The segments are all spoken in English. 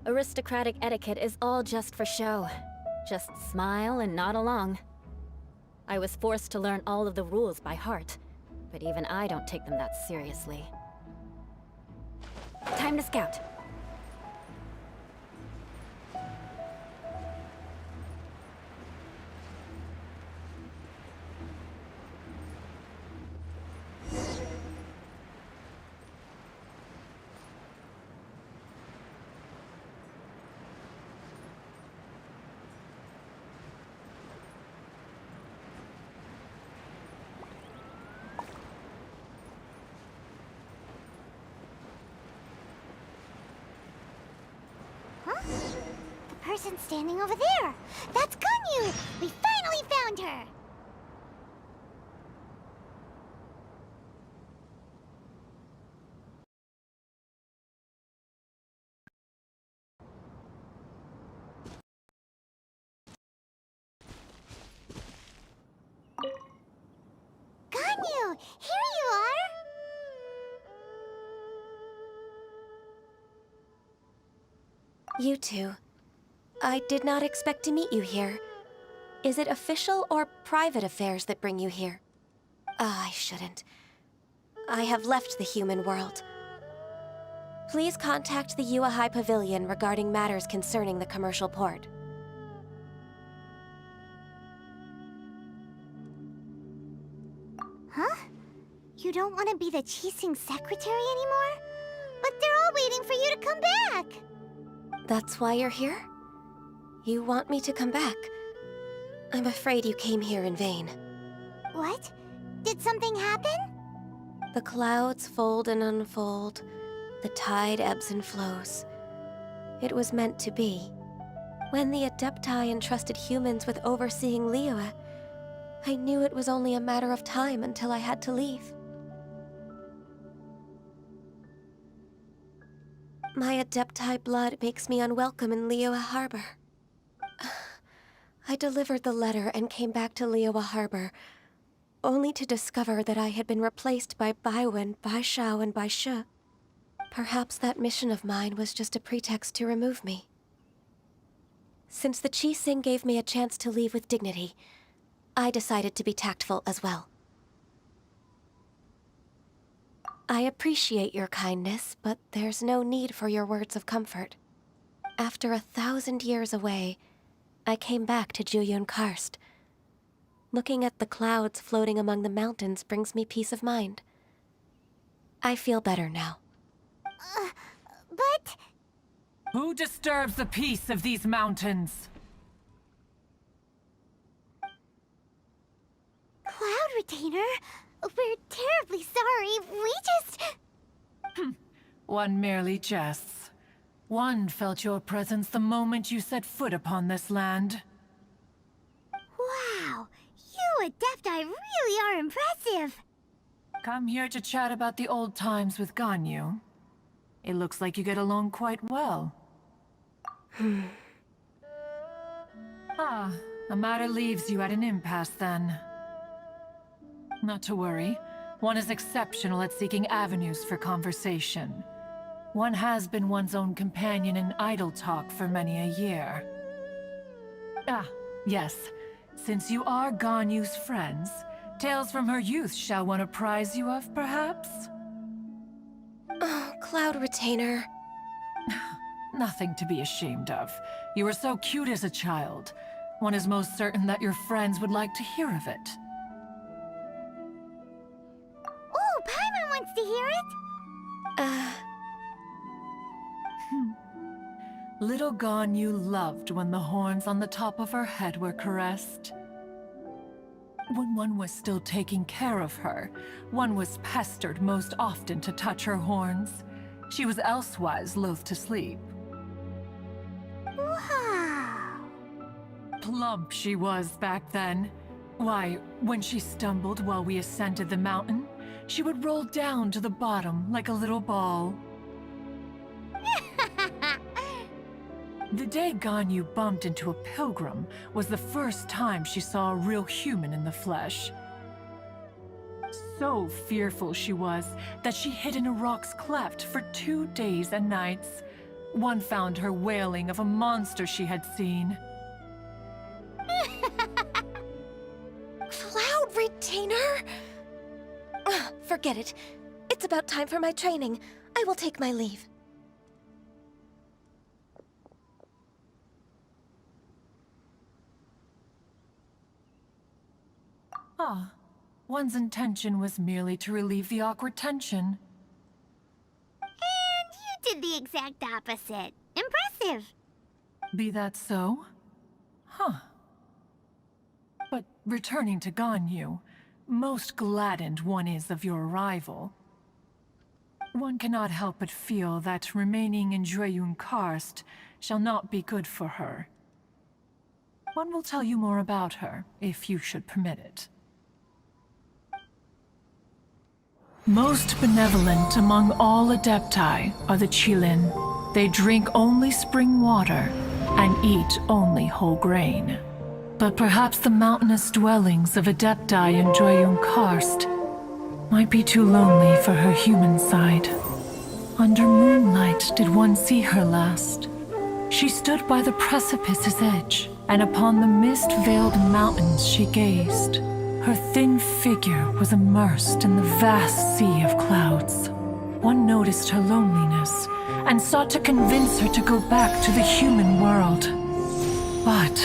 Aristocratic etiquette is all just for show. Just smile and nod along. I was forced to learn all of the rules by heart, but even I don't take them that seriously. Time to scout. The person standing over there! That's Ganyu! We finally found her! Ganyu! Here you are! You two. I did not expect to meet you here. Is it official or private affairs that bring you here? I shouldn't. I have left the human world. Please contact the Yua High Pavilion regarding matters concerning the commercial port. Huh? You don't want to be the Qixing secretary anymore? But they're all waiting for you to come back! That's why you're here? You want me to come back? I'm afraid you came here in vain. What? Did something happen? The clouds fold and unfold. The tide ebbs and flows. It was meant to be. When the Adepti entrusted humans with overseeing Liyue, I knew it was only a matter of time until I had to leave. My Adepti blood makes me unwelcome in Liyue Harbor. I delivered the letter and came back to Liyue Harbor, only to discover that I had been replaced by Baiwen, Baishao, and Baishe. Perhaps that mission of mine was just a pretext to remove me. Since the Qixing gave me a chance to leave with dignity, I decided to be tactful as well. I appreciate your kindness, but there's no need for your words of comfort. After 1,000 years away, I came back to Juyun Karst. Looking at the clouds floating among the mountains brings me peace of mind. I feel better now. But... Who disturbs the peace of these mountains? Cloud Retainer, we're terribly sorry. We just... One merely jests. One felt your presence the moment you set foot upon this land. Wow, you Adepti really are impressive. Come here to chat about the old times with Ganyu. It looks like you get along quite well. A matter leaves you at an impasse then. Not to worry. One is exceptional at seeking avenues for conversation. One has been one's own companion in idle talk for many a year. Yes. Since you are Ganyu's friends, tales from her youth shall one apprise you of, perhaps? Oh, Cloud Retainer. Nothing to be ashamed of. You were so cute as a child. One is most certain that your friends would like to hear of it. Oh, Paimon wants to hear it. Little Ganyu loved when the horns on the top of her head were caressed. When one was still taking care of her, one was pestered most often to touch her horns. She was elsewise loath to sleep. Wow. Plump she was back then. Why, when she stumbled while we ascended the mountain, she would roll down to the bottom like a little ball. The day Ganyu bumped into a pilgrim was the first time she saw a real human in the flesh. So fearful she was that she hid in a rock's cleft for 2 days and nights. One found her wailing of a monster she had seen. Cloud Retainer? Ugh, forget it. It's about time for my training. I will take my leave. Ah, one's intention was merely to relieve the awkward tension. And you did the exact opposite. Impressive. Be that so? Huh. But returning to Ganyu, most gladdened one is of your arrival. One cannot help but feel that remaining in Jueyun Karst shall not be good for her. One will tell you more about her, if you should permit it. Most benevolent among all Adepti are the Qilin. They drink only spring water and eat only whole grain. But perhaps the mountainous dwellings of Adepti in Jueyun Karst might be too lonely for her human side. Under moonlight did one see her last. She stood by the precipice's edge, and upon the mist-veiled mountains she gazed. Her thin figure was immersed in the vast sea of clouds. One noticed her loneliness, and sought to convince her to go back to the human world. But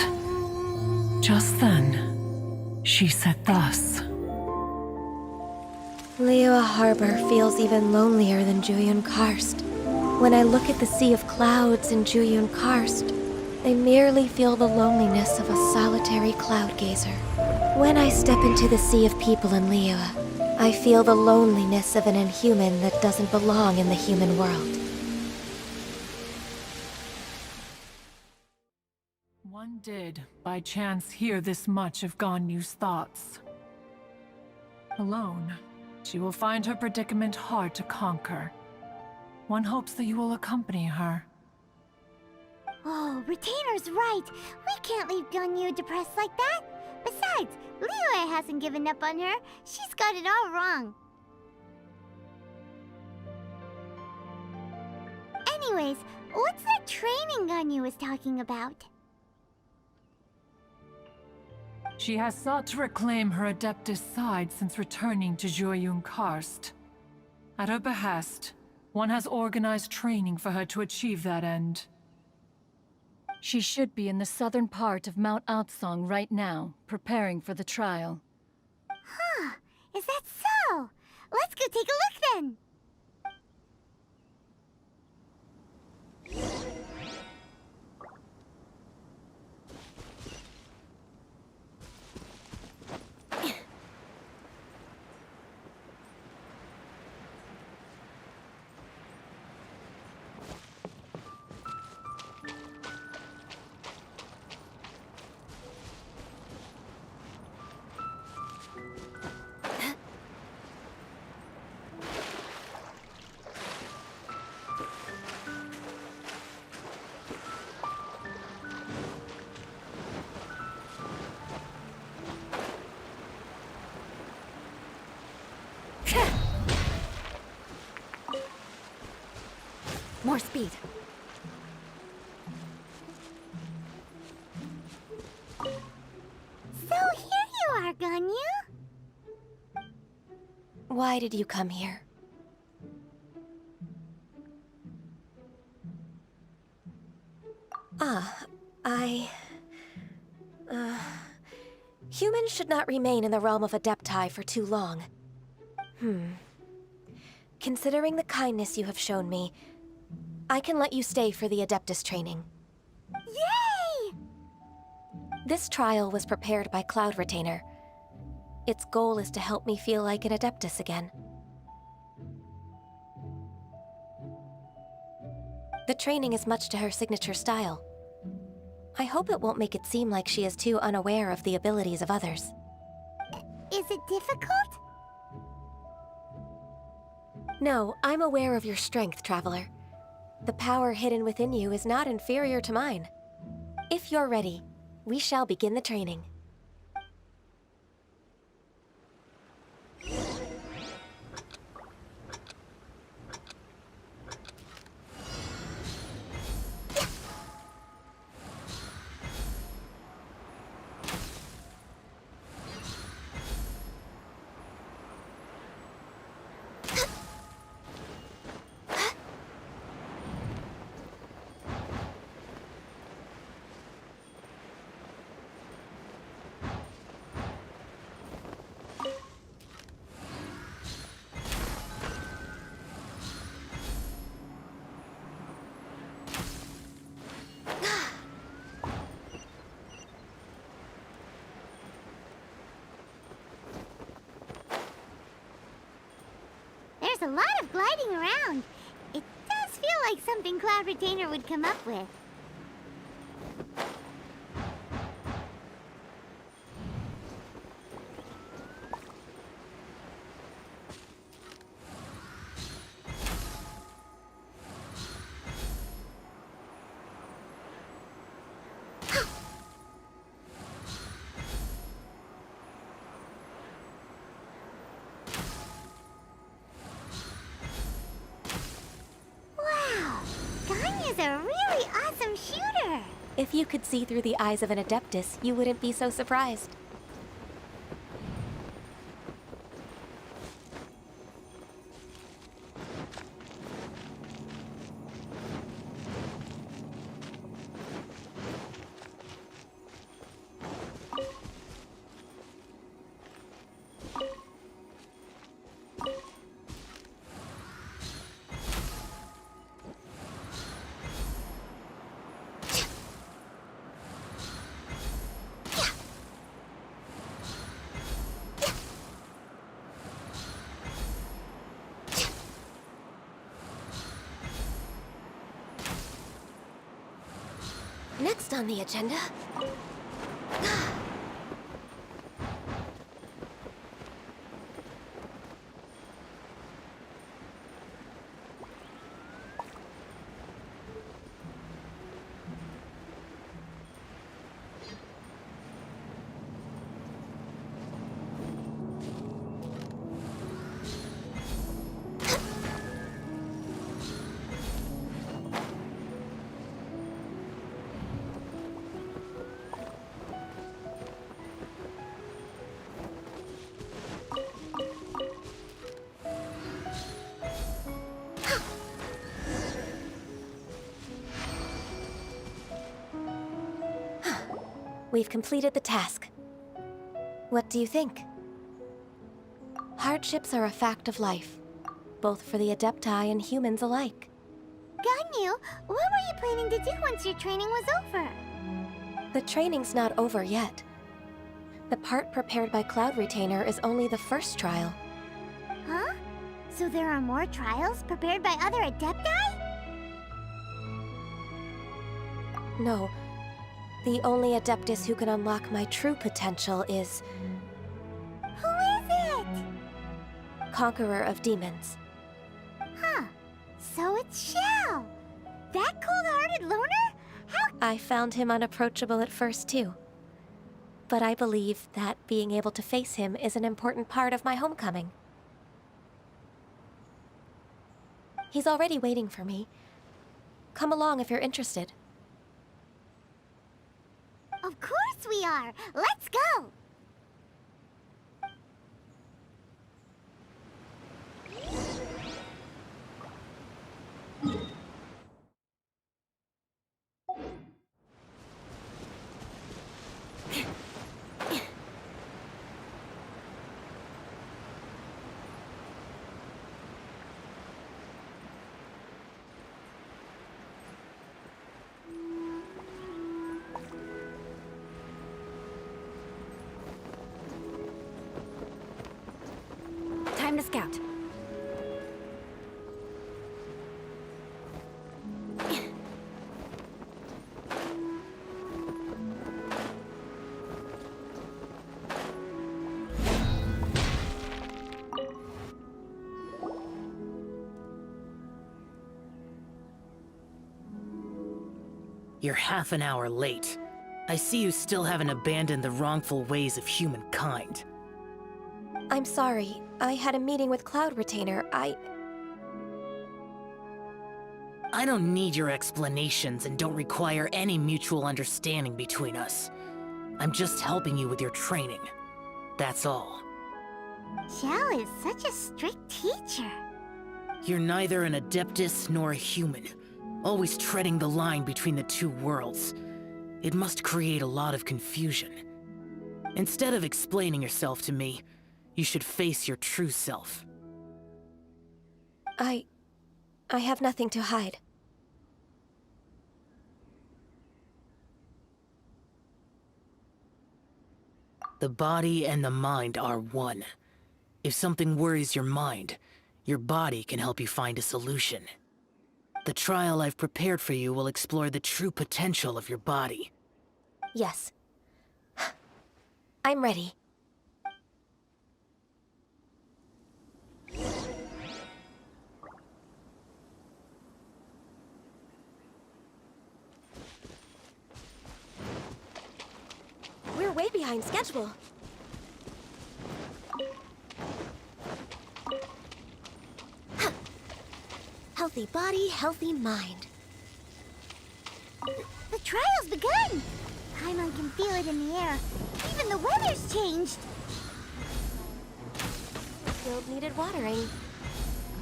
just then, she said thus. Liyue Harbor feels even lonelier than Jueyun Karst. When I look at the sea of clouds in Jueyun Karst, I merely feel the loneliness of a solitary cloud gazer. When I step into the sea of people in Liyue, I feel the loneliness of an inhuman that doesn't belong in the human world. One did, by chance, hear this much of Ganyu's thoughts. Alone, she will find her predicament hard to conquer. One hopes that you will accompany her. Oh, Retainer's right. We can't leave Ganyu depressed like that. Besides, Liyue hasn't given up on her. She's got it all wrong. Anyways, what's that training Ganyu was talking about? She has sought to reclaim her Adeptus side since returning to Jueyun Karst. At her behest, one has organized training for her to achieve that end. She should be in the southern part of Mount Aotsong right now, preparing for the trial. Huh, is that so? Let's go take a look then. More speed. So here you are, Ganyu. Why did you come here? Humans should not remain in the realm of Adepti for too long. Considering the kindness you have shown me, I can let you stay for the Adeptus training. Yay! This trial was prepared by Cloud Retainer. Its goal is to help me feel like an Adeptus again. The training is much to her signature style. I hope it won't make it seem like she is too unaware of the abilities of others. Is it difficult? No, I'm aware of your strength, Traveler. The power hidden within you is not inferior to mine. If you're ready, we shall begin the training. a lot of gliding around. It does feel like something Cloud Retainer would come up with. Wow! Ganyu's a really awesome shooter! If you could see through the eyes of an Adeptus, you wouldn't be so surprised. Next on the agenda... We've completed the task. What do you think? Hardships are a fact of life, both for the Adepti and humans alike. Ganyu, what were you planning to do once your training was over? The training's not over yet. The part prepared by Cloud Retainer is only the first trial. Huh? So there are more trials prepared by other Adepti? No. The only Adeptus who can unlock my true potential is... Who is it? Conqueror of Demons. Huh. So it's Shell! That cold-hearted loner? How... I found him unapproachable at first, too. But I believe that being able to face him is an important part of my homecoming. He's already waiting for me. Come along if you're interested. Of course we are! Let's go! Time to scout. You're half an hour late. I see you still haven't abandoned the wrongful ways of humankind. I'm sorry. I had a meeting with Cloud Retainer. I don't need your explanations and don't require any mutual understanding between us. I'm just helping you with your training. That's all. Shell is such a strict teacher. You're neither an Adeptus nor a human, always treading the line between the two worlds. It must create a lot of confusion. Instead of explaining yourself to me, you should face your true self. I have nothing to hide. The body and the mind are one. If something worries your mind, Your body can help you find a solution. The trial I've prepared for you will explore the true potential of your body. Yes. I'm ready. We're way behind schedule. Healthy body, healthy mind. The trial's begun! Paimon can feel it in the air. Even the weather's changed. Field needed watering.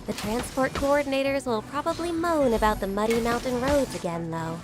The transport coordinators will probably moan about the muddy mountain roads again, though.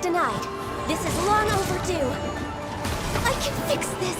Denied. This is long overdue. I can fix this.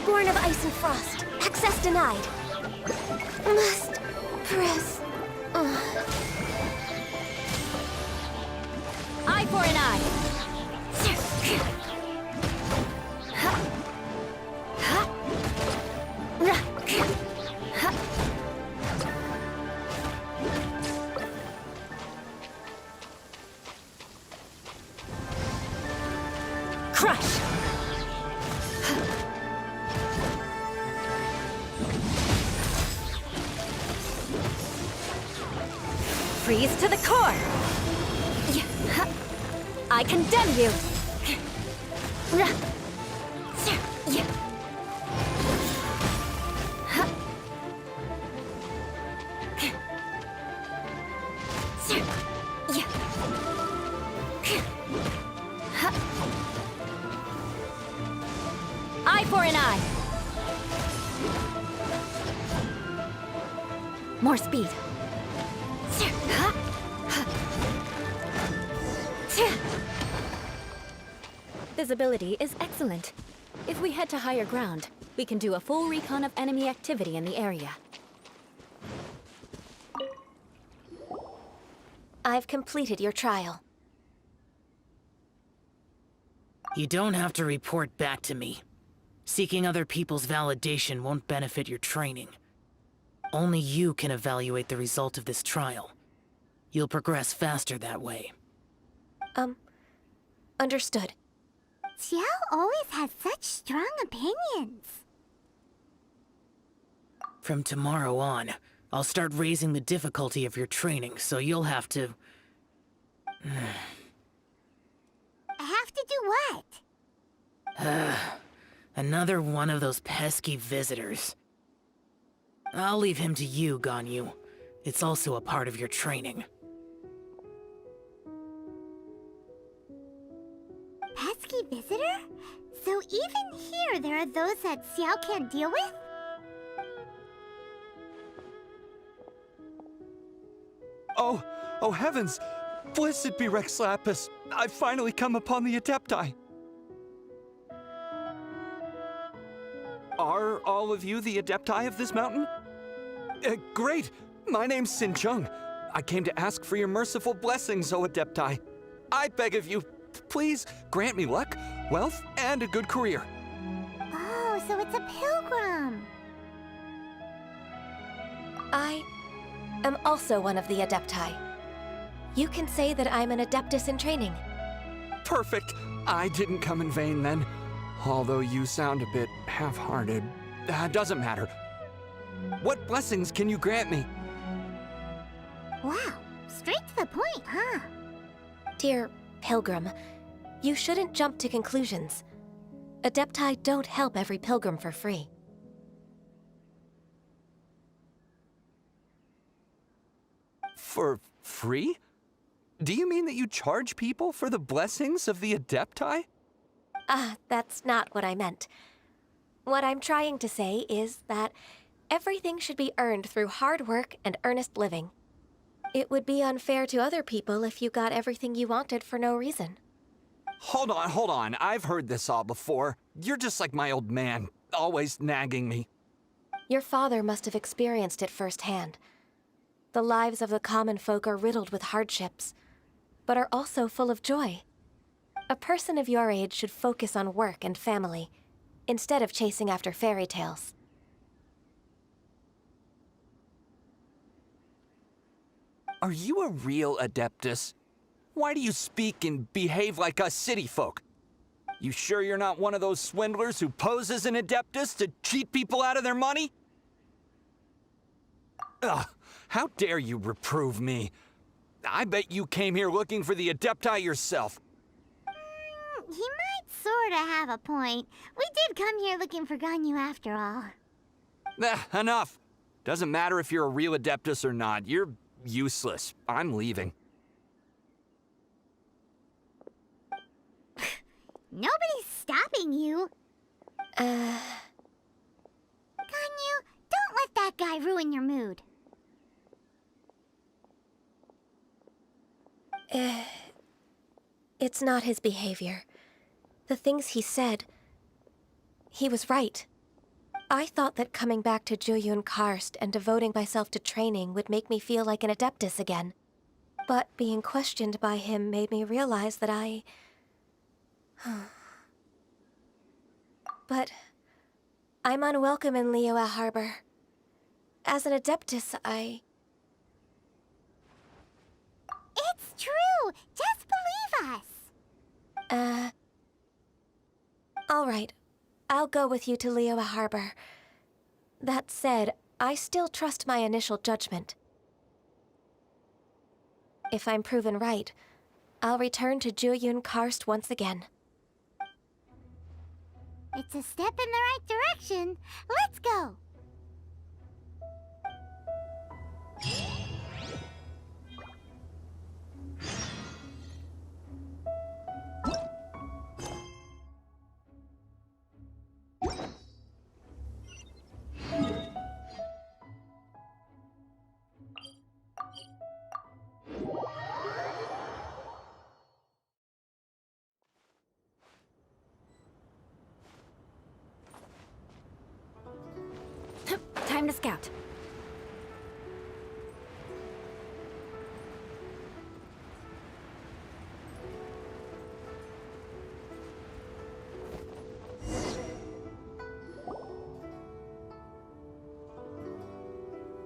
Born of ice and frost. Access denied. Must press. Eye for an eye. Crush. Freeze to the core! I condemn you! Eye for an eye! More speed. Visibility is excellent. If we head to higher ground, we can do a full recon of enemy activity in the area. I've completed your trial. You don't have to report back to me. Seeking other people's validation won't benefit your training. Only you can evaluate the result of this trial. You'll progress faster that way. Understood. Xiao always has such strong opinions. From tomorrow on, I'll start raising the difficulty of your training, so you'll have to... I have to do what? Another one of those pesky visitors. I'll leave him to you, Ganyu. It's also a part of your training. Pesky visitor? So even here there are those that Xiao can't deal with? Oh heavens! Blessed be Rex Lapis! I've finally come upon the Adepti! Are all of you the Adepti of this mountain? Great! My name's Sin Chung. I came to ask for your merciful blessings, O Adepti. I beg of you, please grant me luck, wealth, and a good career. Oh, so it's a pilgrim. I am also one of the Adepti. You can say that I'm an Adeptus in training. Perfect. I didn't come in vain then. Although you sound a bit half-hearted. Doesn't matter. What blessings can you grant me? Wow, straight to the point, huh? Dear Pilgrim, you shouldn't jump to conclusions. Adepti don't help every pilgrim for free. For free? Do you mean that you charge people for the blessings of the Adepti? That's not what I meant. What I'm trying to say is that everything should be earned through hard work and earnest living. It would be unfair to other people if you got everything you wanted for no reason. Hold on. I've heard this all before. You're just like my old man, always nagging me. Your father must have experienced it firsthand. The lives of the common folk are riddled with hardships, but are also full of joy. A person of your age should focus on work and family, instead of chasing after fairy tales. Are you a real Adeptus? Why do you speak and behave like us city folk? You sure you're not one of those swindlers who pose as an Adeptus to cheat people out of their money? Ugh, how dare you reprove me? I bet you came here looking for the Adepti yourself. He might sorta have a point. We did come here looking for Ganyu after all. Enough. Doesn't matter if you're a real Adeptus or not. You're useless. I'm leaving. Nobody's stopping you. Ganyu, don't let that guy ruin your mood. It's not his behavior. The things he said, he was right. I thought that coming back to Jueyun Karst and devoting myself to training would make me feel like an Adeptus again. But being questioned by him made me realize that But I'm unwelcome in Liyue Harbor. As an Adeptus, It's true! Just believe us! All right. I'll go with you to Liyue Harbor. That said, I still trust my initial judgment. If I'm proven right, I'll return to Jueyun Karst once again. It's a step in the right direction. Let's go! Time to scout.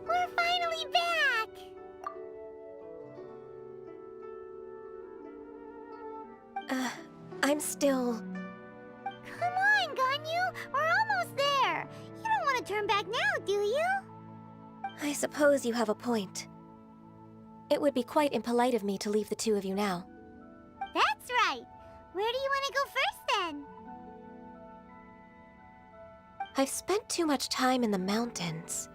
We're finally back! I'm still... Come on, Ganyu! We're almost there! You don't want to turn back now, do you? I suppose you have a point. It would be quite impolite of me to leave the two of you now. That's right! Where do you want to go first, then? I've spent too much time in the mountains.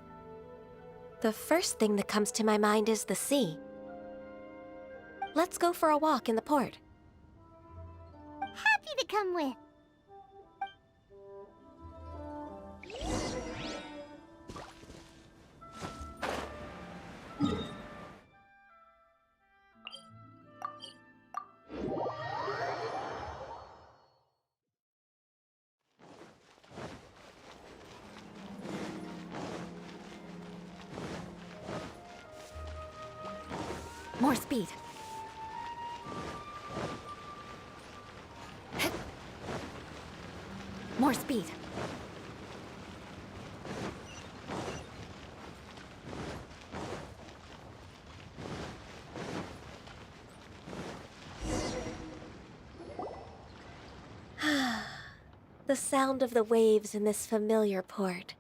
The first thing that comes to my mind is the sea. Let's go for a walk in the port. Happy to come with. More speed. More speed. The sound of the waves in this familiar port.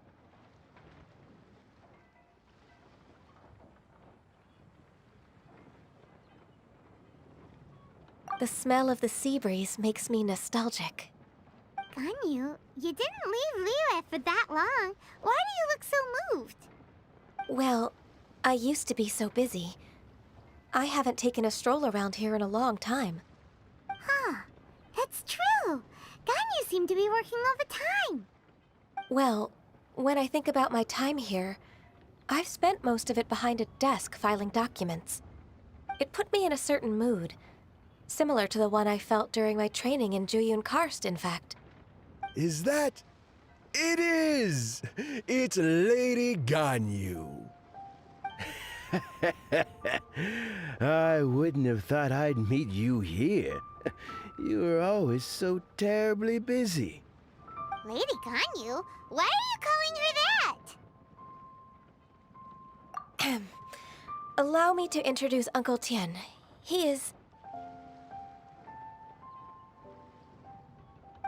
The smell of the sea breeze makes me nostalgic. Ganyu, you didn't leave Liyue for that long. Why do you look so moved? Well, I used to be so busy. I haven't taken a stroll around here in a long time. Huh, that's true. Ganyu seemed to be working all the time. Well, when I think about my time here, I've spent most of it behind a desk filing documents. It put me in a certain mood, similar to the one I felt during my training in Juyun Karst, in fact. Is that? It is! It's Lady Ganyu. I wouldn't have thought I'd meet you here. You were always so terribly busy. Lady Ganyu? Why are you calling her that? Allow me to introduce Uncle Tien. He is...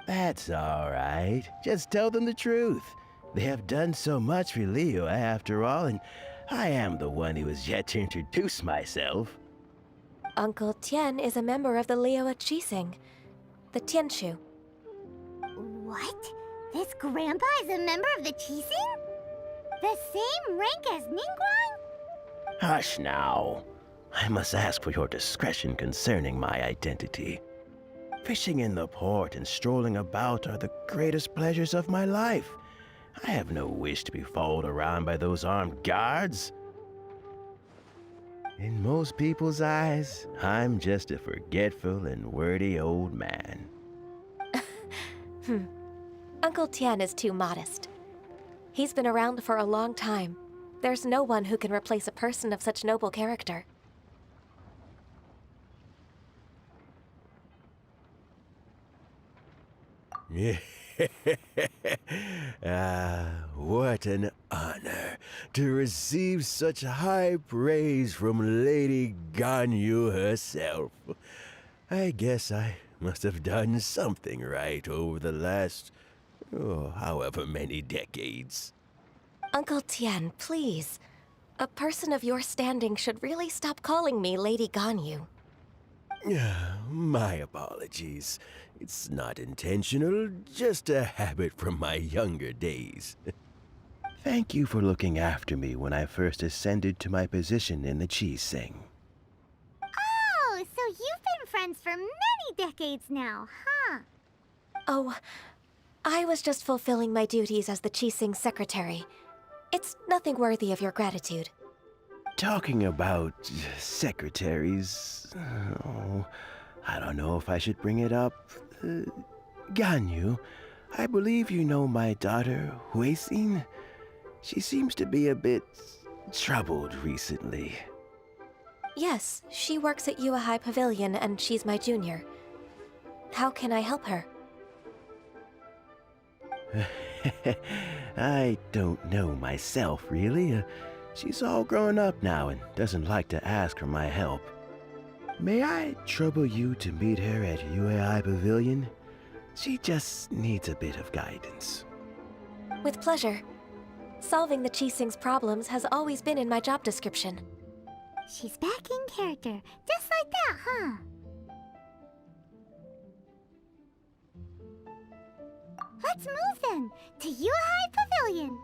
That's all right. Just tell them the truth. They have done so much for Liyue after all, and I am the one who has yet to introduce myself. Uncle Tien is a member of the Liyue Qixing, the Tianshu. What? This grandpa is a member of the Qixing? The same rank as Ningguang? Hush now. I must ask for your discretion concerning my identity. Fishing in the port and strolling about are the greatest pleasures of my life. I have no wish to be followed around by those armed guards. In most people's eyes, I'm just a forgetful and wordy old man. Uncle Tien is too modest. He's been around for a long time. There's no one who can replace a person of such noble character. What an honor to receive such high praise from Lady Ganyu herself. I guess I must have done something right over the last, however many decades. Uncle Tien, please. A person of your standing should really stop calling me Lady Ganyu. My apologies. It's not intentional, just a habit from my younger days. Thank you for looking after me when I first ascended to my position in the Qixing. Oh, so you've been friends for many decades now, huh? Oh, I was just fulfilling my duties as the Qixing secretary. It's nothing worthy of your gratitude. Talking about secretaries, I don't know if I should bring it up. Ganyu, I believe you know my daughter, Huixin. She seems to be a bit troubled recently. Yes, she works at Yua High Pavilion and she's my junior. How can I help her? I don't know myself, really. She's all grown up now and doesn't like to ask for my help. May I trouble you to meet her at UAI Pavilion? She just needs a bit of guidance. With pleasure. Solving the Qixing's problems has always been in my job description. She's back in character, just like that, huh? Let's move then, to Yuhai Pavilion.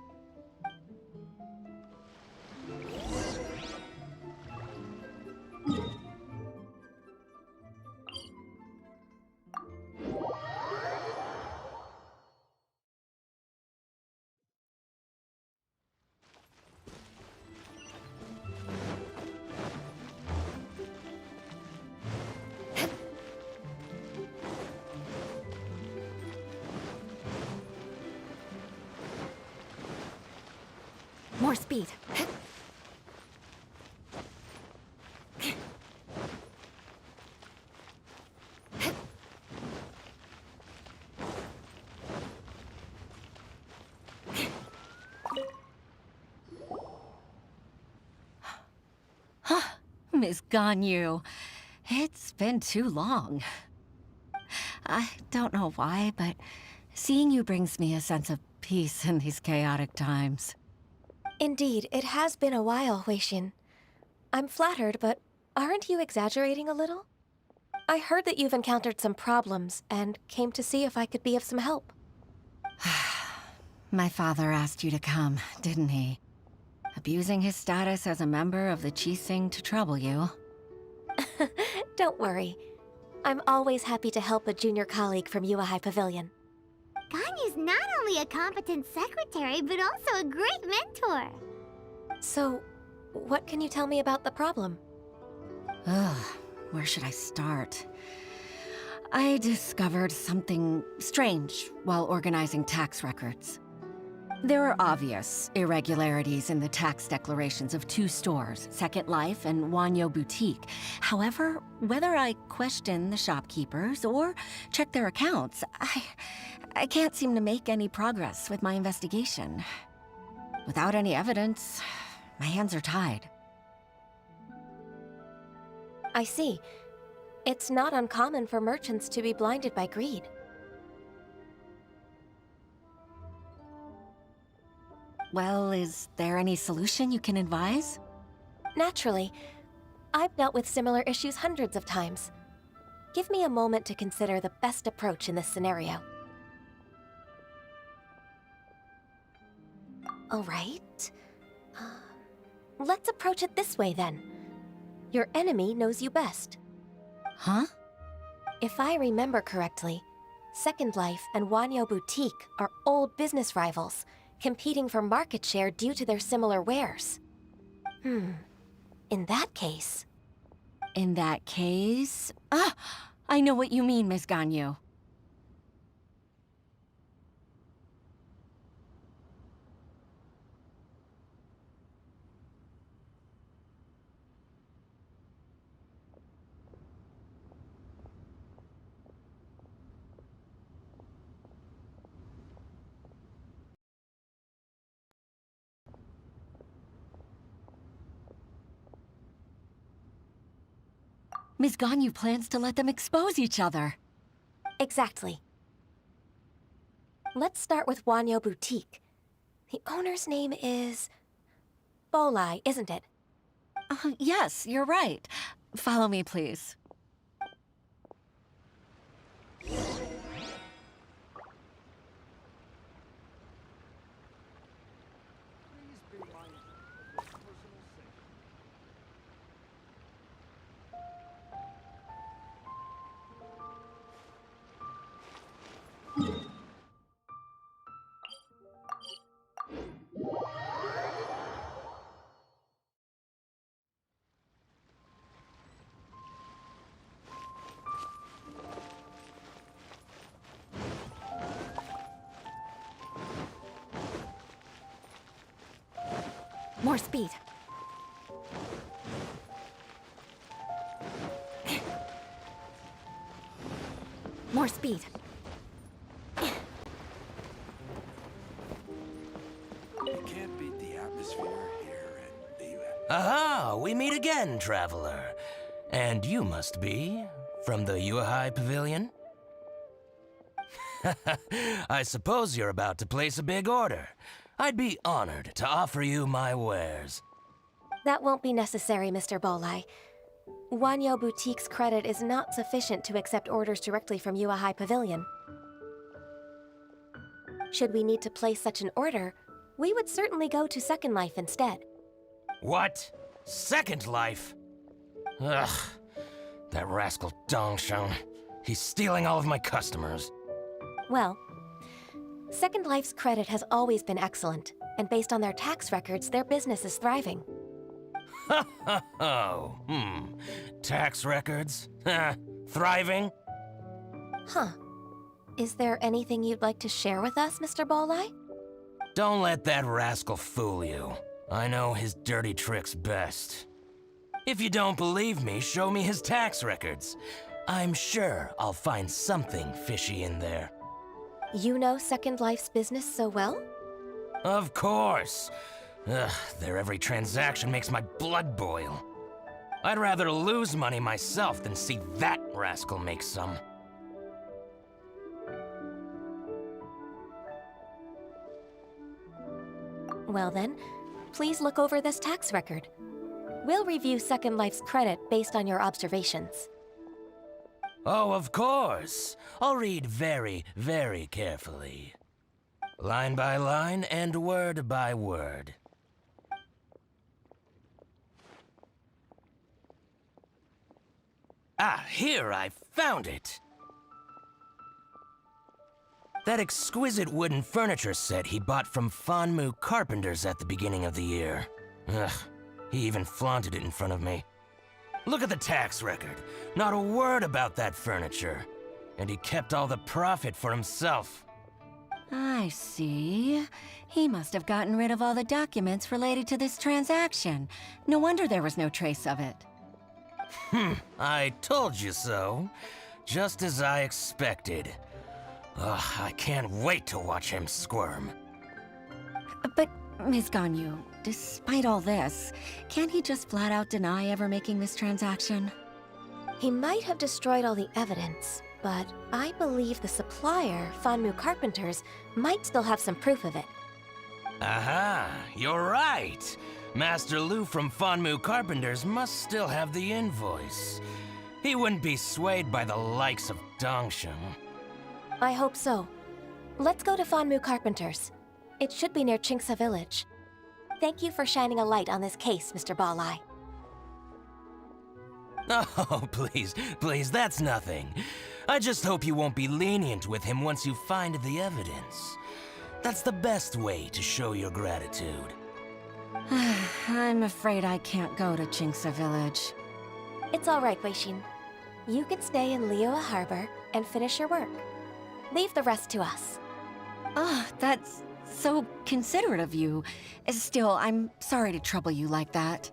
More speed. Miss Ganyu. It's been too long. I don't know why, but seeing you brings me a sense of peace in these chaotic times. Indeed, it has been a while, Huixin. I'm flattered, but aren't you exaggerating a little? I heard that you've encountered some problems and came to see if I could be of some help. My father asked you to come, didn't he? Abusing his status as a member of the Qixing to trouble you. Don't worry. I'm always happy to help a junior colleague from Yuehai Pavilion. Ganyu's not only a competent secretary, but also a great mentor. So, what can you tell me about the problem? Ugh, where should I start? I discovered something strange while organizing tax records. There are obvious irregularities in the tax declarations of 2 stores, Second Life and Wanyo Boutique. However, whether I question the shopkeepers or check their accounts, I can't seem to make any progress with my investigation. Without any evidence, my hands are tied. I see. It's not uncommon for merchants to be blinded by greed. Well, is there any solution you can advise? Naturally. I've dealt with similar issues hundreds of times. Give me a moment to consider the best approach in this scenario. All right. Let's approach it this way, then. Your enemy knows you best. Huh? If I remember correctly, Second Life and Wanyo Boutique are old business rivals, competing for market share due to their similar wares. In that case... In that case... Ah! I know what you mean, Miss Ganyu. Miss Ganyu plans to let them expose each other. Exactly. Let's start with Wanyo Boutique. The owner's name is... Bolai, isn't it? Yes, you're right. Follow me, please. More speed. More speed. You can't beat the atmosphere here at the... Aha! We meet again, traveler. And you must be from the Yuehai Pavilion? I suppose you're about to place a big order. I'd be honored to offer you my wares. That won't be necessary, Mr. Bolai. Wanyo Boutique's credit is not sufficient to accept orders directly from Yuehai Pavilion. Should we need to place such an order, we would certainly go to Second Life instead. What? Second Life? Ugh. That rascal Dongsheng. He's stealing all of my customers. Well, Second Life's credit has always been excellent, and based on their tax records, their business is thriving. Tax records? Thriving? Huh. Is there anything you'd like to share with us, Mr. Bolai? Don't let that rascal fool you. I know his dirty tricks best. If you don't believe me, show me his tax records. I'm sure I'll find something fishy in there. You know Second Life's business so well? Of course. Ugh, their every transaction makes my blood boil. I'd rather lose money myself than see that rascal make some. Well then, please look over this tax record. We'll review Second Life's credit based on your observations. Oh, of course. I'll read very, very carefully. Line by line and word by word. Ah, here, I found it! That exquisite wooden furniture set he bought from Fanmu Carpenters at the beginning of the year. Ugh, he even flaunted it in front of me. Look at the tax record. Not a word about that furniture. And he kept all the profit for himself. I see. He must have gotten rid of all the documents related to this transaction. No wonder there was no trace of it. I told you so. Just as I expected. Ugh, I can't wait to watch him squirm. But, Ms. Ganyu, despite all this, can't he just flat out deny ever making this transaction? He might have destroyed all the evidence, but I believe the supplier, Fanmu Carpenters, might still have some proof of it. Aha, you're right. Master Lu from Fanmu Carpenters must still have the invoice. He wouldn't be swayed by the likes of Dongsheng. I hope so. Let's go to Fanmu Carpenters. It should be near Chingsa Village. Thank you for shining a light on this case, Mr. Balai. Oh, please, please, that's nothing. I just hope you won't be lenient with him once you find the evidence. That's the best way to show your gratitude. I'm afraid I can't go to Chingsa Village. It's all right, Weishin. You can stay in Liyue Harbor and finish your work. Leave the rest to us. Ah, that's so considerate of you. Still, I'm sorry to trouble you like that.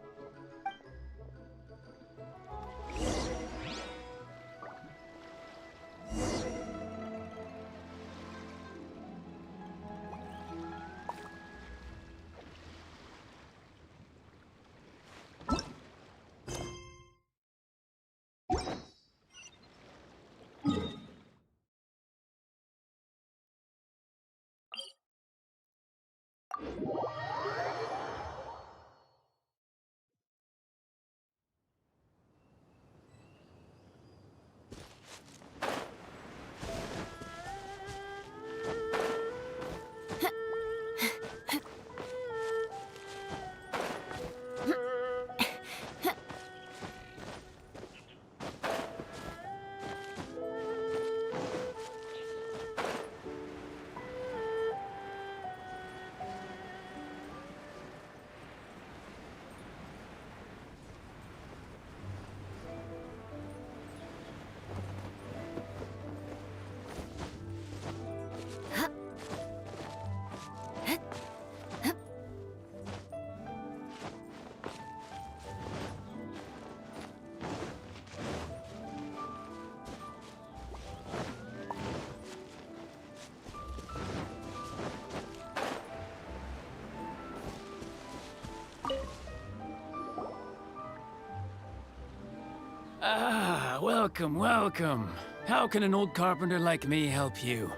Ah, welcome, welcome. How can an old carpenter like me help you?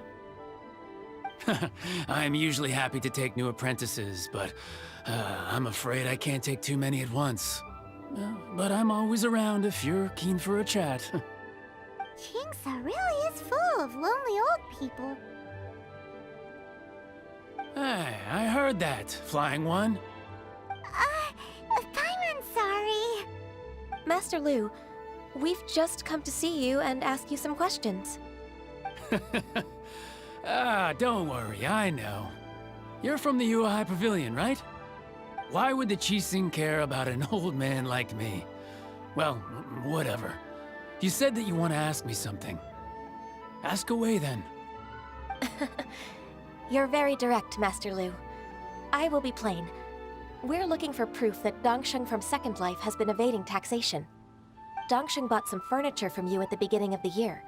I'm usually happy to take new apprentices, but I'm afraid I can't take too many at once. But I'm always around if you're keen for a chat. Chingsa really is full of lonely old people. Hey, I heard that, Flying One. Paimon's sorry. Master Lu, we've just come to see you and ask you some questions. Don't worry, I know. You're from the Yuehai Pavilion, right? Why would the Qixing care about an old man like me? Well, whatever. You said that you want to ask me something. Ask away, then. You're very direct, Master Lu. I will be plain. We're looking for proof that Dongsheng from Second Life has been evading taxation. Dongsheng bought some furniture from you at the beginning of the year.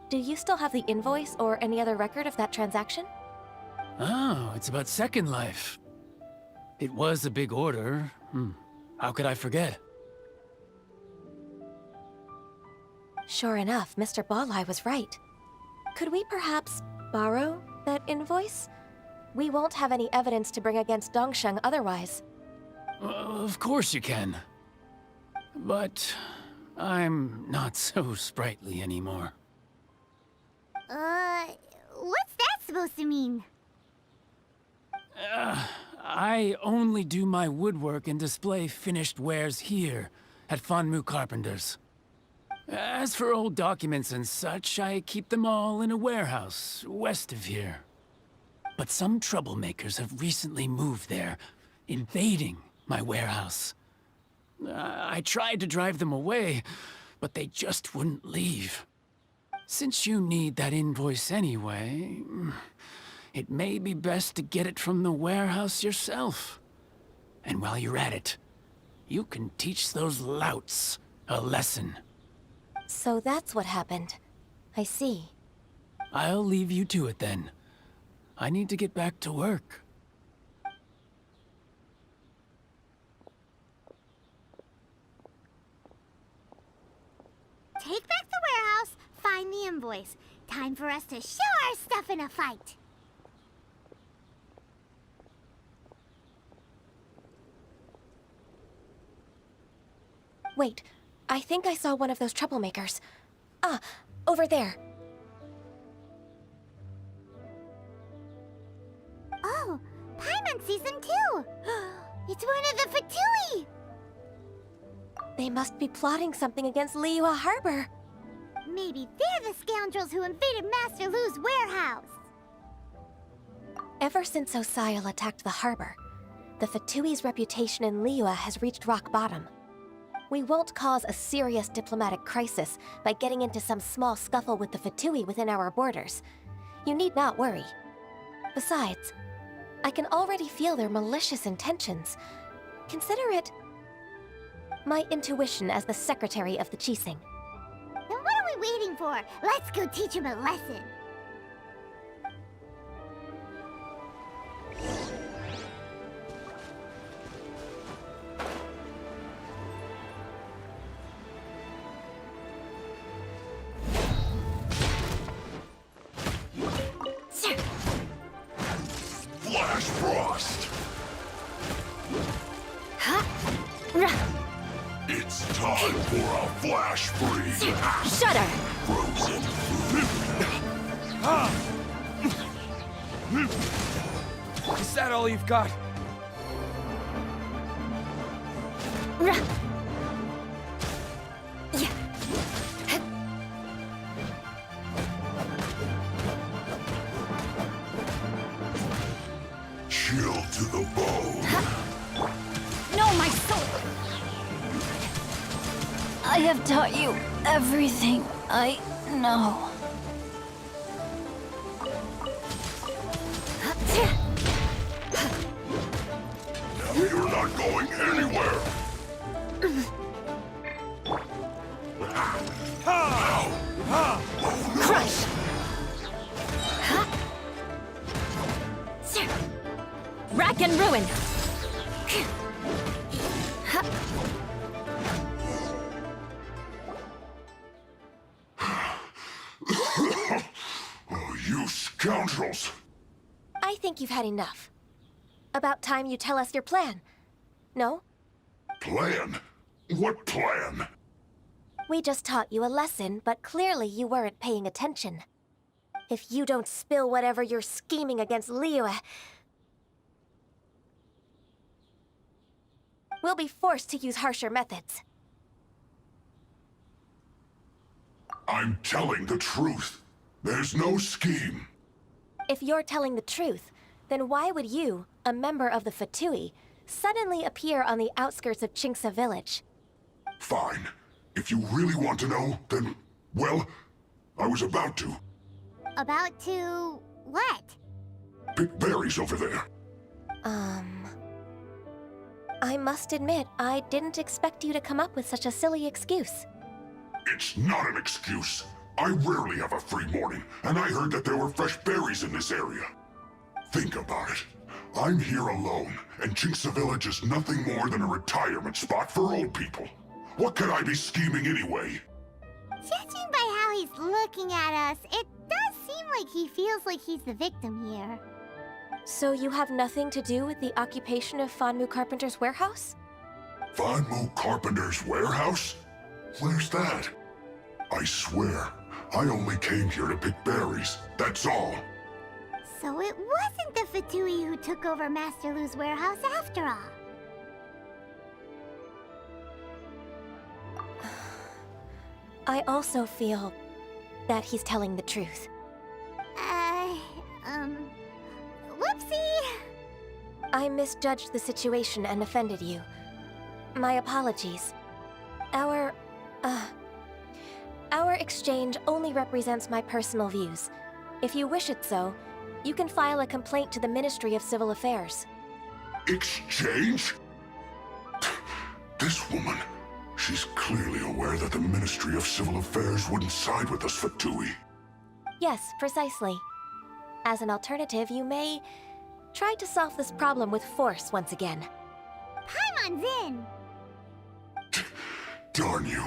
Do you still have the invoice or any other record of that transaction? Oh, it's about Second Life. It was a big order. How could I forget? Sure enough, Mr. Balai was right. Could we perhaps borrow that invoice? We won't have any evidence to bring against Dongsheng otherwise. Of course you can. But I'm not so sprightly anymore. What's that supposed to mean? I only do my woodwork and display finished wares here at Fanmu Carpenter's. As for old documents and such, I keep them all in a warehouse west of here. But some troublemakers have recently moved there, invading my warehouse. I tried to drive them away, but they just wouldn't leave. Since you need that invoice anyway, it may be best to get it from the warehouse yourself. And while you're at it, you can teach those louts a lesson. So that's what happened. I see. I'll leave you to it then. I need to get back to work. Take back the warehouse, find the invoice. Time for us to show our stuff in a fight. Wait, I think I saw one of those troublemakers. Ah, over there. Oh, Paimon sees them too! It's one of the Fatui! They must be plotting something against Liyue Harbor. Maybe they're the scoundrels who invaded Master Lu's warehouse. Ever since Osial attacked the harbor, the Fatui's reputation in Liyue has reached rock bottom. We won't cause a serious diplomatic crisis by getting into some small scuffle with the Fatui within our borders. You need not worry. Besides, I can already feel their malicious intentions. Consider it my intuition as the secretary of the Qixing. Then what are we waiting for? Let's go teach him a lesson. Flash Frost! It's time for a flash freeze! Shudder! Frozen food! Is that all you've got? Chill to the bone! No, my soul! I have taught you everything I know. Now you're not going anywhere! Crush! Rack and ruin! Oh, you scoundrels! I think you've had enough. About time you tell us your plan. No? Plan? What plan? We just taught you a lesson, but clearly you weren't paying attention. If you don't spill whatever you're scheming against Liyue, we'll be forced to use harsher methods. I'm telling the truth. There's no scheme. If you're telling the truth, then why would you, a member of the Fatui, suddenly appear on the outskirts of Qingce village? Fine. If you really want to know, then, well, I was about to. About to... what? Pick berries over there. I must admit, I didn't expect you to come up with such a silly excuse. It's not an excuse. I rarely have a free morning, and I heard that there were fresh berries in this area. Think about it. I'm here alone, and Qingce Village is nothing more than a retirement spot for old people. What could I be scheming anyway? Judging Looking at us, it does seem like he feels like he's the victim here. So you have nothing to do with the occupation of Fanmu Carpenter's warehouse? Fanmu Carpenter's warehouse? Where's that? I swear, I only came here to pick berries, that's all. So it wasn't the Fatui who took over Master Lu's warehouse after all. I also feel that he's telling the truth. Whoopsie! I misjudged the situation and offended you. My apologies. Our exchange only represents my personal views. If you wish it so, you can file a complaint to the Ministry of Civil Affairs. Exchange? This woman, she's clearly aware that the Ministry of Civil Affairs wouldn't side with us, Fatui. Yes, precisely. As an alternative, you may try to solve this problem with force once again. Paimon's in! Darn you.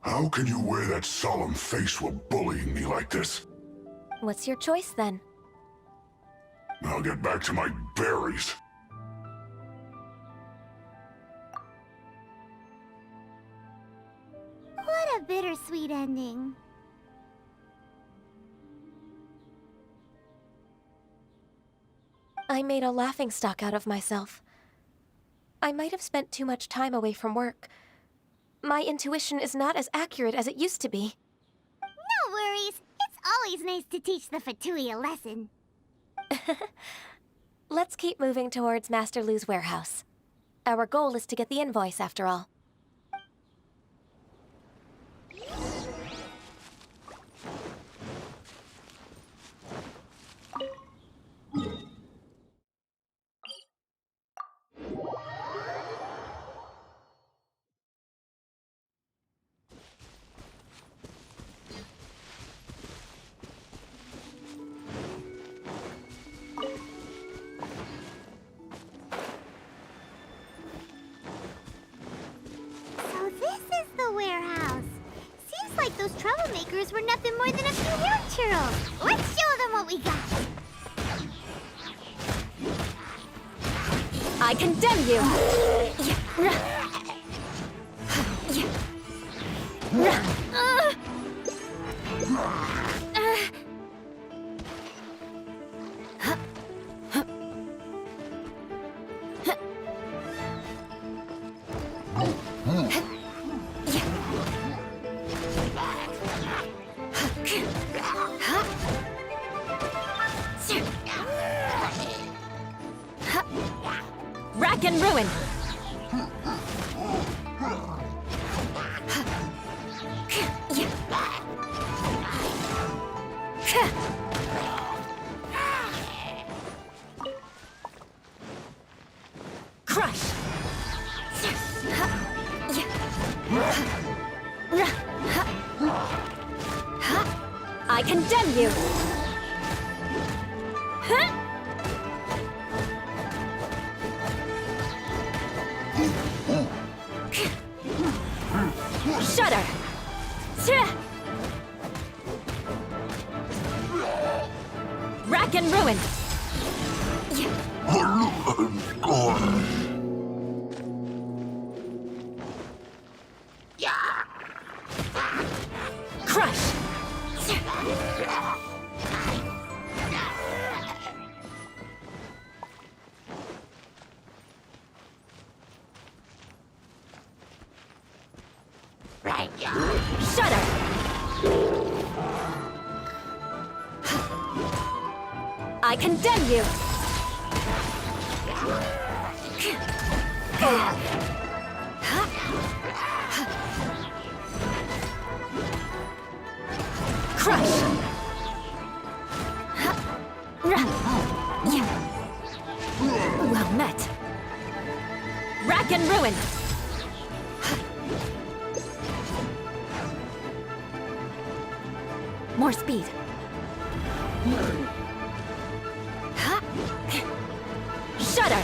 How can you wear that solemn face while bullying me like this? What's your choice then? I'll get back to my berries. What a bittersweet ending. I made a laughingstock out of myself. I might have spent too much time away from work. My intuition is not as accurate as it used to be. No worries. It's always nice to teach the Fatui a lesson. Let's keep moving towards Master Lu's warehouse. Our goal is to get the invoice, after all. So this is the warehouse. Seems like those troublemakers were nothing more than a few young churros. Let's show them what we got. I condemn you! Rack and ruin! Crush! I condemn you! Shudder! Rack and ruin! Crush! Shudder! I condemn you! Crush! Well met. Rack and ruin! More speed. Shudder!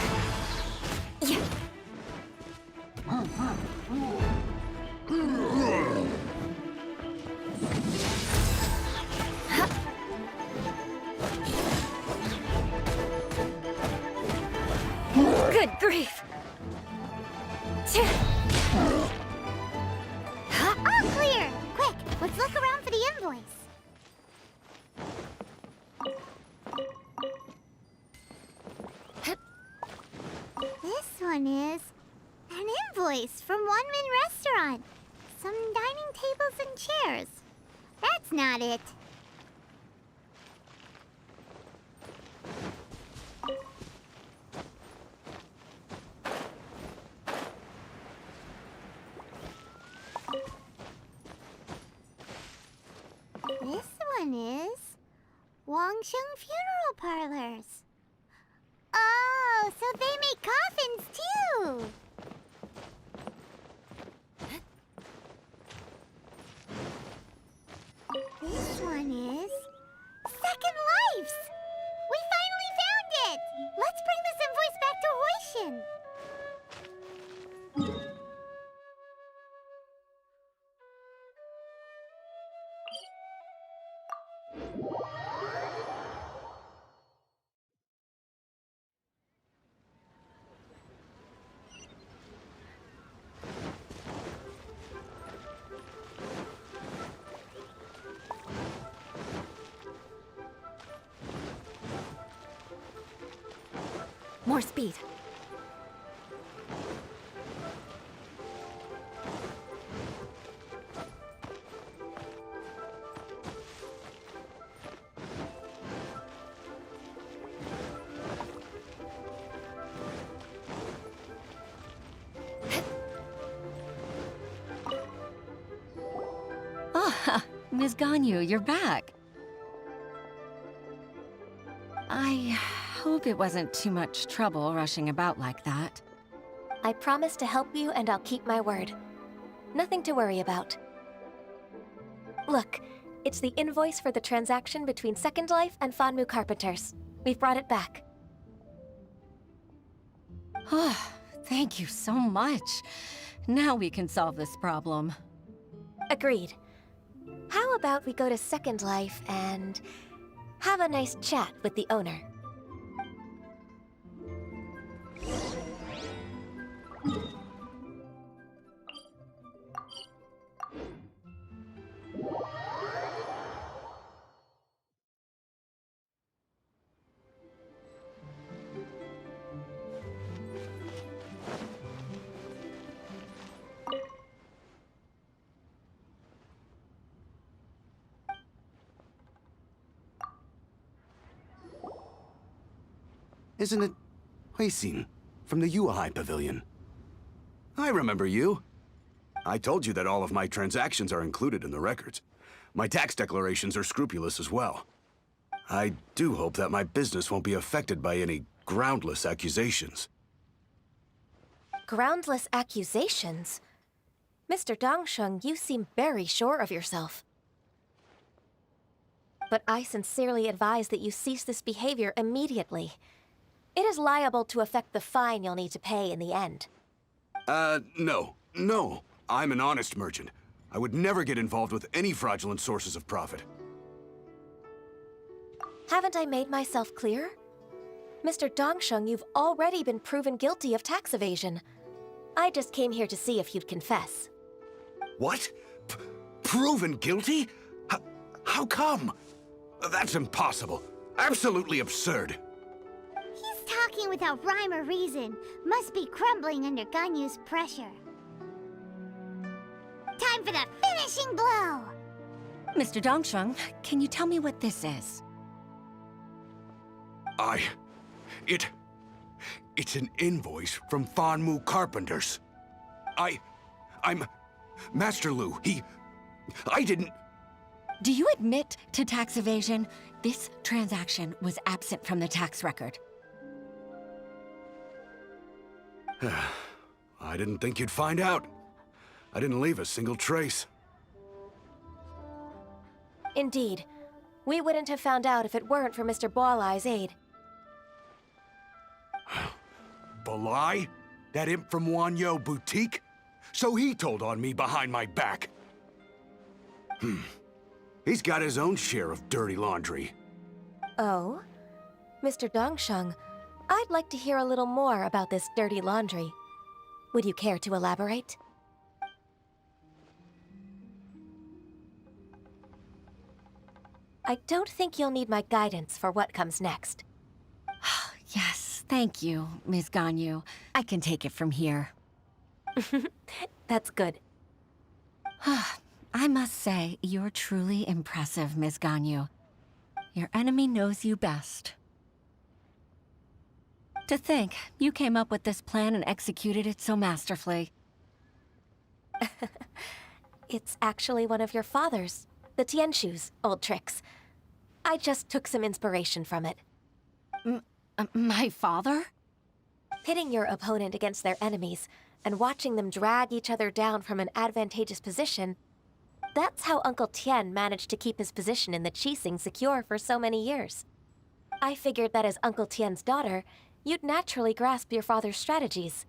All clear! Quick, let's look around for the invoice. This one is an invoice from One Min Restaurant. Some dining tables and chairs. That's not it. This one is Wangsheng Funeral Parlors. Oh, so they make coffins too. This one is Second Lives. We finally found it. Let's bring this invoice back to Hoishin. More speed. Ah, Ms. Ganyu, you're back. I hope it wasn't too much trouble rushing about like that. I promise to help you and I'll keep my word. Nothing to worry about. Look, it's the invoice for the transaction between Second Life and Fanmu Carpenters. We've brought it back. Oh, thank you so much. Now we can solve this problem. Agreed. How about we go to Second Life and have a nice chat with the owner? Isn't it Huixin from the Yuehai Pavilion? I remember you. I told you that all of my transactions are included in the records. My tax declarations are scrupulous as well. I do hope that my business won't be affected by any groundless accusations. Groundless accusations? Mr. Dongsheng, you seem very sure of yourself. But I sincerely advise that you cease this behavior immediately. It is liable to affect the fine you'll need to pay in the end. No. I'm an honest merchant. I would never get involved with any fraudulent sources of profit. Haven't I made myself clear? Mr. Dongsheng, you've already been proven guilty of tax evasion. I just came here to see if you'd confess. What? Proven guilty? How come? That's impossible. Absolutely absurd. He's talking without rhyme or reason. Must be crumbling under Ganyu's pressure. Time for the finishing blow! Mr. Dongsheng, can you tell me what this is? It's an invoice from Fanmu Carpenters. I'm Master Lu. I didn't... Do you admit to tax evasion? This transaction was absent from the tax record. I didn't think you'd find out. I didn't leave a single trace. Indeed. We wouldn't have found out if it weren't for Mr. Boalai's aid. Balai? That imp from Wanyo Boutique? So he told on me behind my back. He's got his own share of dirty laundry. Oh? Mr. Dongsheng, I'd like to hear a little more about this dirty laundry. Would you care to elaborate? I don't think you'll need my guidance for what comes next. Yes, thank you, Ms. Ganyu. I can take it from here. That's good. I must say, you're truly impressive, Ms. Ganyu. Your enemy knows you best. To think, you came up with this plan and executed it so masterfully. It's actually one of your father's, the Tianshu's, old tricks. I just took some inspiration from it. My father? Pitting your opponent against their enemies and watching them drag each other down from an advantageous position, that's how Uncle Tien managed to keep his position in the Qixing secure for so many years. I figured that as Uncle Tien's daughter, you'd naturally grasp your father's strategies.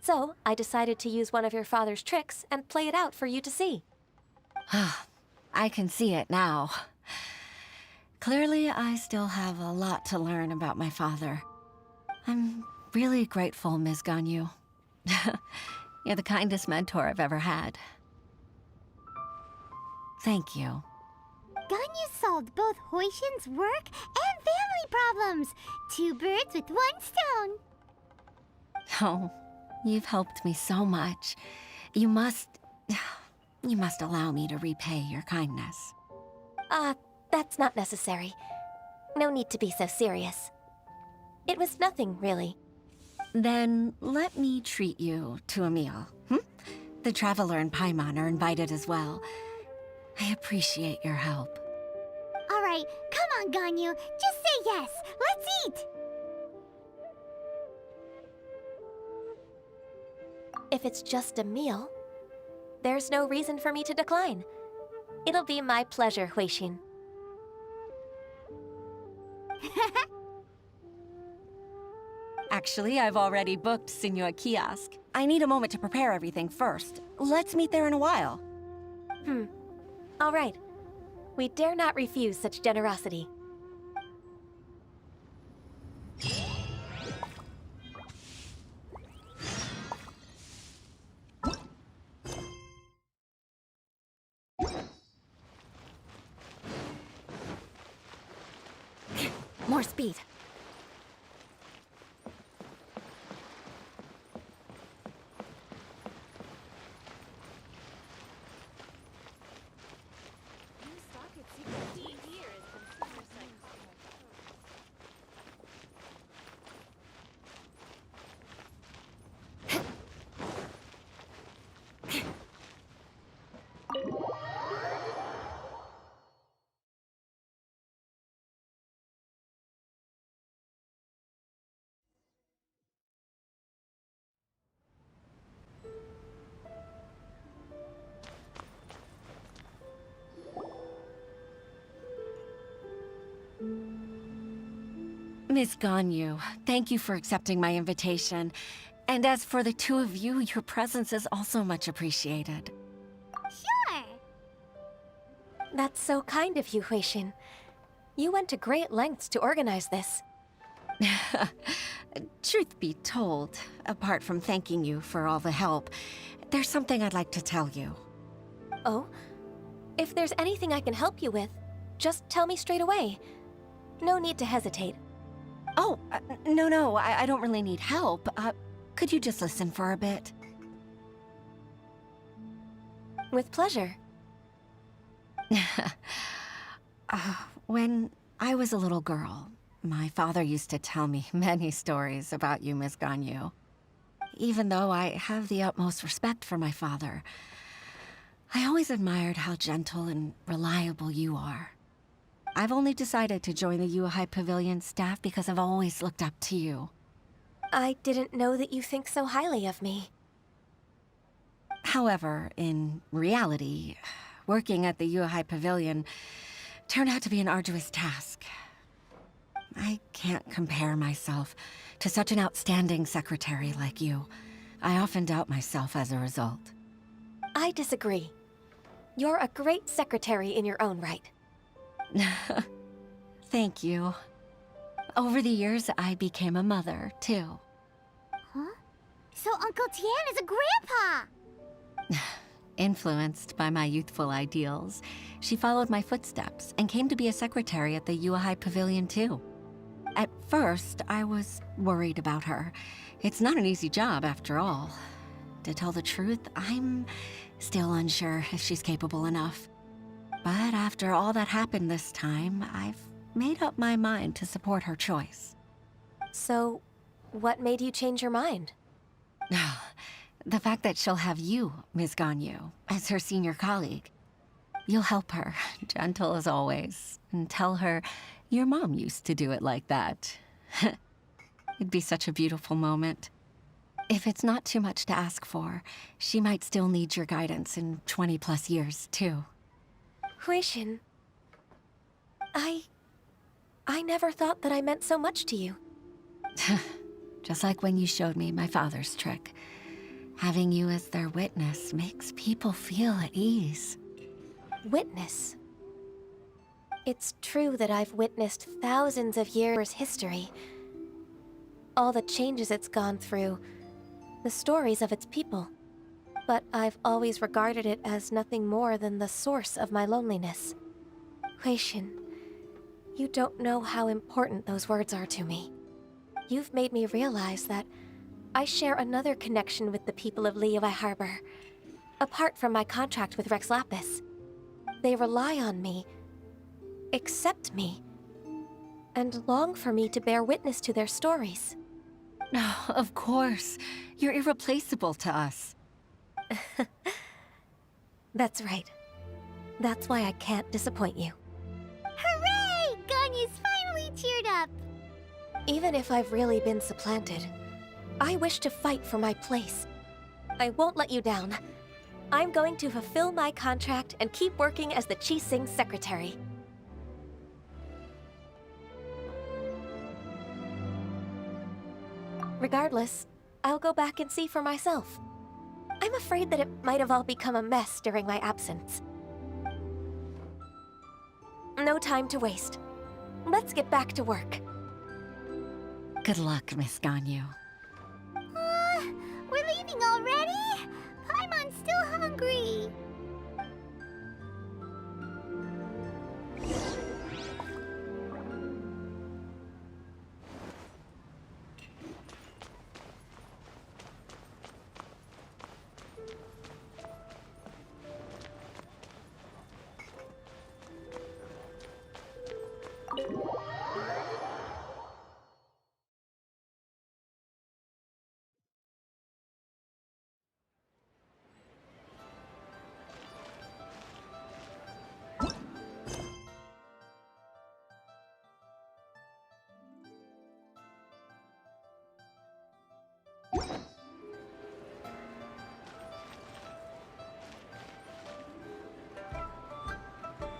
So, I decided to use one of your father's tricks and play it out for you to see. I can see it now. Clearly, I still have a lot to learn about my father. I'm really grateful, Ms. Ganyu. You're the kindest mentor I've ever had. Thank you. Ganyu solved both Huixin's work and family problems. 2 birds with 1 stone. Oh, you've helped me so much. You must allow me to repay your kindness. That's not necessary. No need to be so serious. It was nothing, really. Then let me treat you to a meal. The Traveler and Paimon are invited as well. I appreciate your help. All right, come on, Ganyu. Just say yes. Let's eat. If it's just a meal, there's no reason for me to decline. It'll be my pleasure, Huixin. Actually, I've already booked Senor Kiosk. I need a moment to prepare everything first. Let's meet there in a while. All right. We dare not refuse such generosity. More speed. Ms. Ganyu, thank you for accepting my invitation. And as for the 2 of you, your presence is also much appreciated. Sure. That's so kind of you, Huixin. You went to great lengths to organize this. Truth be told, apart from thanking you for all the help, there's something I'd like to tell you. Oh? If there's anything I can help you with, just tell me straight away. No need to hesitate. Oh, no, I don't really need help. Could you just listen for a bit? With pleasure. When I was a little girl, my father used to tell me many stories about you, Ms. Ganyu. Even though I have the utmost respect for my father, I always admired how gentle and reliable you are. I've only decided to join the Yuhai Pavilion staff because I've always looked up to you. I didn't know that you think so highly of me. However, in reality, working at the Yuhai Pavilion turned out to be an arduous task. I can't compare myself to such an outstanding secretary like you. I often doubt myself as a result. I disagree. You're a great secretary in your own right. Thank you. Over the years, I became a mother, too. Huh? So Uncle Tian is a grandpa! Influenced by my youthful ideals, she followed my footsteps and came to be a secretary at the Yuehai Pavilion too. At first, I was worried about her. It's not an easy job, after all. To tell the truth, I'm still unsure if she's capable enough. But after all that happened this time, I've made up my mind to support her choice. So, what made you change your mind? The fact that she'll have you, Ms. Ganyu, as her senior colleague. You'll help her, gentle as always, and tell her your mom used to do it like that. It'd be such a beautiful moment. If it's not too much to ask for, she might still need your guidance in 20+ years, too. Huishin, I never thought that I meant so much to you. Just like when you showed me my father's trick. Having you as their witness makes people feel at ease. Witness? It's true that I've witnessed thousands of years' history. All the changes it's gone through, the stories of its people. But I've always regarded it as nothing more than the source of my loneliness. Huishin, you don't know how important those words are to me. You've made me realize that I share another connection with the people of Liyue Harbor. Apart from my contract with Rex Lapis, they rely on me, accept me, and long for me to bear witness to their stories. Oh, of course. You're irreplaceable to us. That's right. That's why I can't disappoint you. Hooray! Ganyu's finally cheered up! Even if I've really been supplanted, I wish to fight for my place. I won't let you down. I'm going to fulfill my contract and keep working as the Qixing secretary. Regardless, I'll go back and see for myself. I'm afraid that it might have all become a mess during my absence. No time to waste. Let's get back to work. Good luck, Miss Ganyu. We're leaving already?